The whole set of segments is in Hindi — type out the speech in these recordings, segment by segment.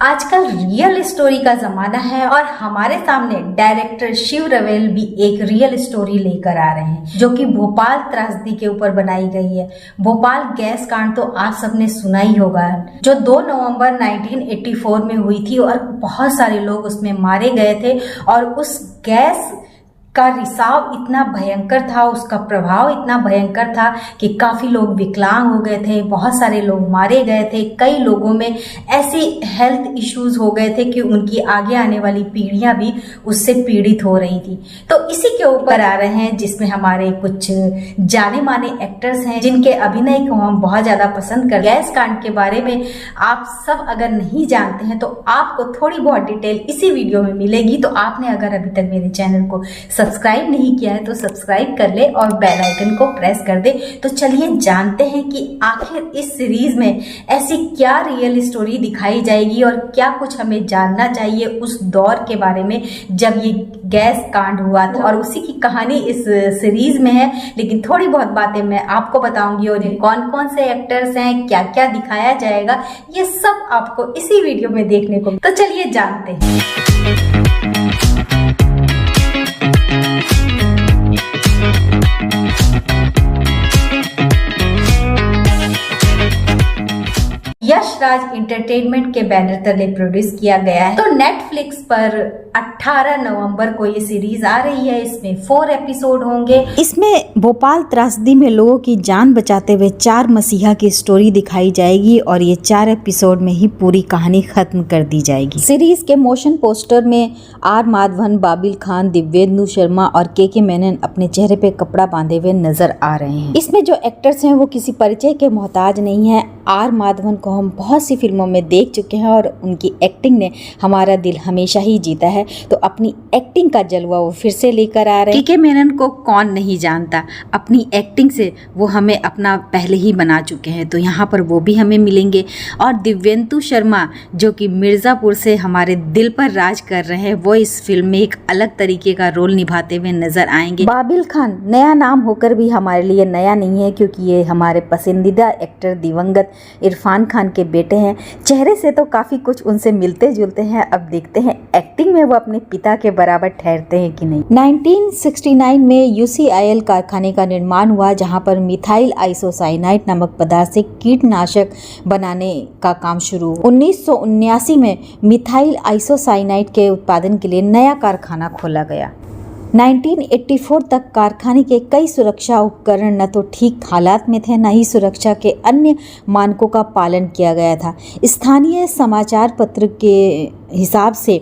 आजकल रियल स्टोरी का जमाना है और हमारे सामने डायरेक्टर शिव रवेल भी एक रियल स्टोरी लेकर आ रहे हैं जो कि भोपाल त्रासदी के ऊपर बनाई गई है। भोपाल गैस कांड तो आप सबने सुना ही होगा, जो 2 नवंबर 1984 में हुई थी और बहुत सारे लोग उसमें मारे गए थे। और उस गैस का रिसाव इतना भयंकर था, उसका प्रभाव इतना भयंकर था कि काफी लोग विकलांग हो गए थे, बहुत सारे लोग मारे गए थे। कई लोगों में ऐसी हेल्थ इश्यूज हो गए थे कि उनकी आगे आने वाली पीढ़ियां भी उससे पीड़ित हो रही थी। तो इसी के ऊपर आ रहे हैं जिसमें हमारे कुछ जाने माने एक्टर्स हैं जिनके अभिनय को हम बहुत ज्यादा पसंद कर। गैस कांड के बारे में आप सब अगर नहीं जानते हैं तो आपको थोड़ी बहुत डिटेल इसी वीडियो में मिलेगी। तो आपने अगर अभी तक मेरे चैनल को सब्सक्राइब नहीं किया है तो सब्सक्राइब कर ले और बेल आइकन को प्रेस कर दे। तो चलिए जानते हैं कि आखिर इस सीरीज में ऐसी क्या रियल स्टोरी दिखाई जाएगी और क्या कुछ हमें जानना चाहिए उस दौर के बारे में जब ये गैस कांड हुआ था। और उसी की कहानी इस सीरीज में है, लेकिन थोड़ी बहुत बातें मैं आपको बताऊंगी और कौन कौन से एक्टर्स हैं, क्या क्या दिखाया जाएगा, ये सब आपको इसी वीडियो में देखने को। तो चलिए जानते हैं। यश राज एंटरटेनमेंट के बैनर तले प्रोड्यूस किया गया है। तो नेटफ्लिक्स पर 18 नवंबर को ये सीरीज आ रही है। इसमें 4 एपिसोड होंगे। इसमें भोपाल त्रासदी में लोगों की जान बचाते हुए 4 मसीहा की स्टोरी दिखाई जाएगी और ये 4 एपिसोड में ही पूरी कहानी खत्म कर दी जाएगी। सीरीज के मोशन पोस्टर में आर माधवन, बाबिल खान, दिव्येंदु शर्मा और के मेनन अपने चेहरे पे कपड़ा बांधे हुए नजर आ रहे हैं। इसमें जो एक्टर्स हैं वो किसी परिचय के मोहताज नहीं है। आर माधवन को हम बहुत सी फिल्मों में देख चुके हैं और उनकी एक्टिंग ने हमारा दिल हमेशा ही जीता है। तो अपनी एक्टिंग का जलवा वो फिर से लेकर आ रहे हैं। के मेनन को कौन नहीं जानता, अपनी एक्टिंग से वो हमें अपना पहले ही बना चुके हैं, तो यहाँ पर वो भी हमें मिलेंगे। और दिव्येंदु शर्मा जो कि मिर्जापुर से हमारे दिल पर राज कर रहे हैं, वो इस फिल्म में एक अलग तरीके का रोल निभाते हुए नजर आएंगे। बाबिल खान नया नाम होकर भी हमारे लिए नया नहीं है, क्योंकि ये हमारे पसंदीदा एक्टर दिवंगत इरफान खान के बेटे हैं। चेहरे से तो काफी कुछ उनसे मिलते जुलते हैं। अब देखते हैं एक्टिंग में वो अपने पिता के बराबर ठहरते हैं कि नहीं। 1969 में यूसीआईएल कारखाने का निर्माण हुआ, जहां पर मिथाइल आइसोसाइनाइड नामक पदार्थ से कीटनाशक बनाने का काम शुरू हुआ। 1979 में मिथाइल आइसोसाइनाइड के उत्पादन के लिए नया कारखाना खोला गया। 1984 तक कारखाने के कई सुरक्षा उपकरण न तो ठीक हालात में थे, न ही सुरक्षा के अन्य मानकों का पालन किया गया था। स्थानीय समाचार पत्र के हिसाब से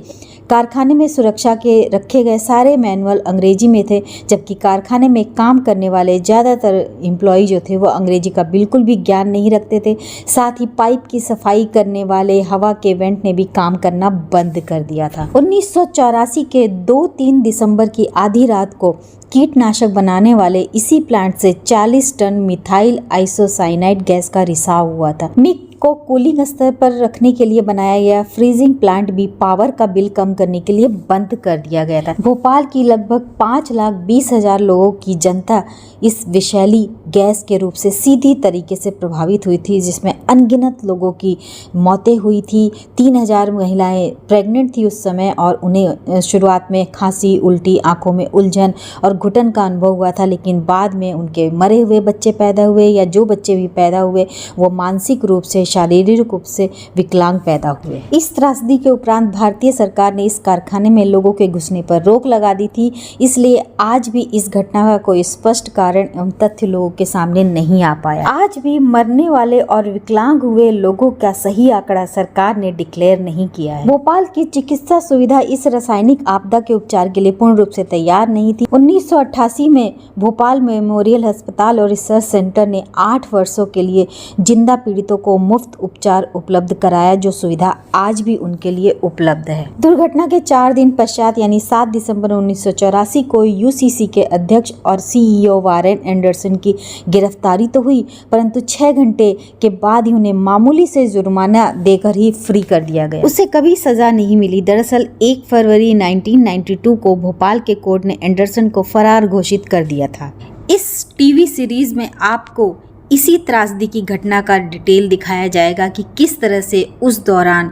कारखाने में सुरक्षा के रखे गए सारे मैनुअल अंग्रेजी में थे, जबकि कारखाने में काम करने वाले ज़्यादातर एम्प्लॉय जो थे वो अंग्रेजी का बिल्कुल भी ज्ञान नहीं रखते थे। साथ ही पाइप की सफाई करने वाले हवा के वेंट ने भी काम करना बंद कर दिया था। 1984 के 2-3 दिसंबर की आधी रात को कीटनाशक बनाने वाले इसी प्लांट से 40 टन मिथाइल आइसोसाइनाइड गैस का रिसाव हुआ था। मिक को कूलिंग स्तर पर रखने के लिए बनाया गया फ्रीजिंग प्लांट भी पावर का बिल कम करने के लिए बंद कर दिया गया था। भोपाल की लगभग 5,20,000 लोगों की जनता इस विषैली गैस के रूप से सीधी तरीके से प्रभावित हुई थी, जिसमें अनगिनत लोगों की मौतें हुई थी। 3,000 महिलाएं प्रेग्नेंट थी उस समय और उन्हें शुरुआत में खांसी, उल्टी, आंखों में उलझन और घुटन का अनुभव हुआ था, लेकिन बाद में उनके मरे हुए बच्चे पैदा हुए या जो बच्चे भी पैदा हुए वो मानसिक रूप से, शारीरिक रूप से विकलांग पैदा हुए। इस त्रासदी के उपरांत भारतीय सरकार ने इस कारखाने में लोगों के घुसने पर रोक लगा दी थी। इसलिए आज भी इस घटना का कोई स्पष्ट कारण एवं तथ्य लोगों के सामने नहीं आ पाया। आज भी मरने वाले और विकलांग हुए लोगों का सही आंकड़ा सरकार ने डिक्लेयर नहीं किया है। भोपाल की चिकित्सा सुविधा इस रासायनिक आपदा के उपचार के लिए पूर्ण रूप से तैयार नहीं थी। 1988 में भोपाल मेमोरियल अस्पताल और रिसर्च सेंटर ने 8 वर्षों के लिए जिंदा पीड़ितों को मुफ्त उपचार उपलब्ध कराया, जो सुविधा आज भी उनके लिए उपलब्ध है। दुर्घटना के 4 दिन पश्चात यानी 7 दिसंबर 1984 को यूसीसी के अध्यक्ष और सीईओ वारेन एंडरसन की गिरफ्तारी तो हुई, परंतु 6 घंटे के बाद ही उन्हें मामूली से जुर्माना देकर ही फ्री कर दिया गया। उसे कभी सजा नहीं मिली। दरअसल 1 फरवरी 1992 को भोपाल के कोर्ट ने एंडरसन को फरार घोषित कर दिया था। इस टीवी सीरीज में आपको इसी त्रासदी की घटना का डिटेल दिखाया जाएगा कि किस तरह से उस दौरान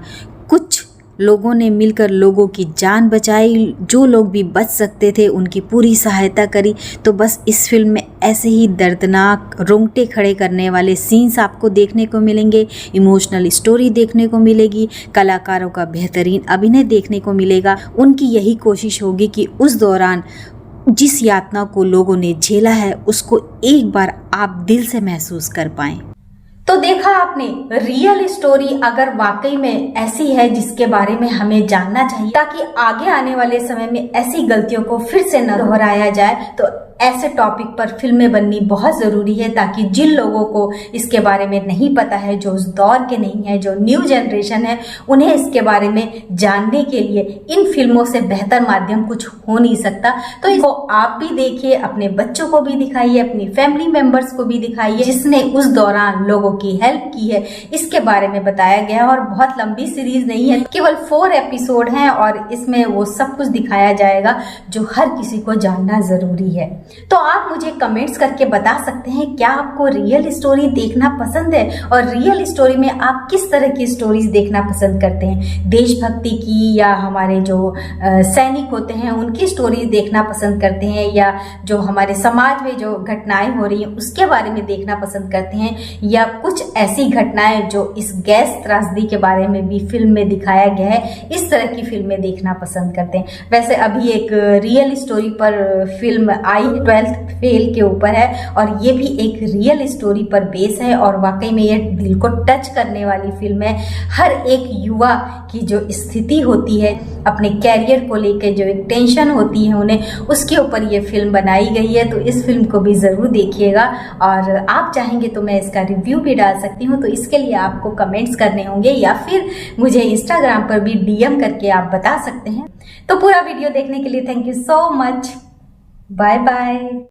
कुछ लोगों ने मिलकर लोगों की जान बचाई, जो लोग भी बच सकते थे उनकी पूरी सहायता करी। तो बस इस फिल्म में ऐसे ही दर्दनाक, रोंगटे खड़े करने वाले सीन्स आपको देखने को मिलेंगे, इमोशनल स्टोरी देखने को मिलेगी, कलाकारों का बेहतरीन अभिनय देखने को मिलेगा। उनकी यही कोशिश होगी कि उस दौरान जिस यातना को लोगों ने झेला है उसको एक बार आप दिल से महसूस कर पाएं। तो देखा आपने, रियल स्टोरी अगर वाकई में ऐसी है जिसके बारे में हमें जानना चाहिए ताकि आगे आने वाले समय में ऐसी गलतियों को फिर से न दोहराया जाए, तो ऐसे टॉपिक पर फिल्में बननी बहुत ज़रूरी है ताकि जिन लोगों को इसके बारे में नहीं पता है, जो उस दौर के नहीं है, जो न्यू जनरेशन है, उन्हें इसके बारे में जानने के लिए इन फिल्मों से बेहतर माध्यम कुछ हो नहीं सकता। तो इसको आप भी देखिए, अपने बच्चों को भी दिखाइए, अपनी फैमिली मेंबर्स को भी दिखाइए जिसने उस दौरान लोगों की हेल्प की है, इसके बारे में बताया गया है। और बहुत लंबी सीरीज नहीं है, केवल 4 एपिसोड हैं और इसमें वो सब कुछ दिखाया जाएगा जो हर किसी को जानना जरूरी है। तो आप मुझे कमेंट्स करके बता सकते हैं क्या आपको रियल स्टोरी देखना पसंद है, और रियल स्टोरी में आप किस तरह की स्टोरीज देखना पसंद करते हैं, देशभक्ति की या हमारे जो सैनिक होते हैं उनकी स्टोरीज देखना पसंद करते हैं, या जो हमारे समाज में जो घटनाएं हो रही हैं उसके बारे में देखना पसंद करते हैं, या कुछ ऐसी घटनाएं जो इस गैस त्रासदी के बारे में भी फिल्म में दिखाया गया है, इस तरह की फिल्में देखना पसंद करते हैं। वैसे अभी एक रियल स्टोरी पर फिल्म आई 12th फेल के ऊपर है और ये भी एक रियल स्टोरी पर बेस है और वाकई में ये दिल को टच करने वाली फिल्म है। हर एक युवा की जो स्थिति होती है, अपने कैरियर को लेकर जो एक टेंशन होती है उन्हें, उसके ऊपर ये फिल्म बनाई गई है। तो इस फिल्म को भी ज़रूर देखिएगा, और आप चाहेंगे तो मैं इसका रिव्यू भी डाल सकती हूँ। तो इसके लिए आपको कमेंट्स करने होंगे या फिर मुझे इंस्टाग्राम पर भी DM करके आप बता सकते हैं। तो पूरा वीडियो देखने के लिए thank you so much. Bye bye.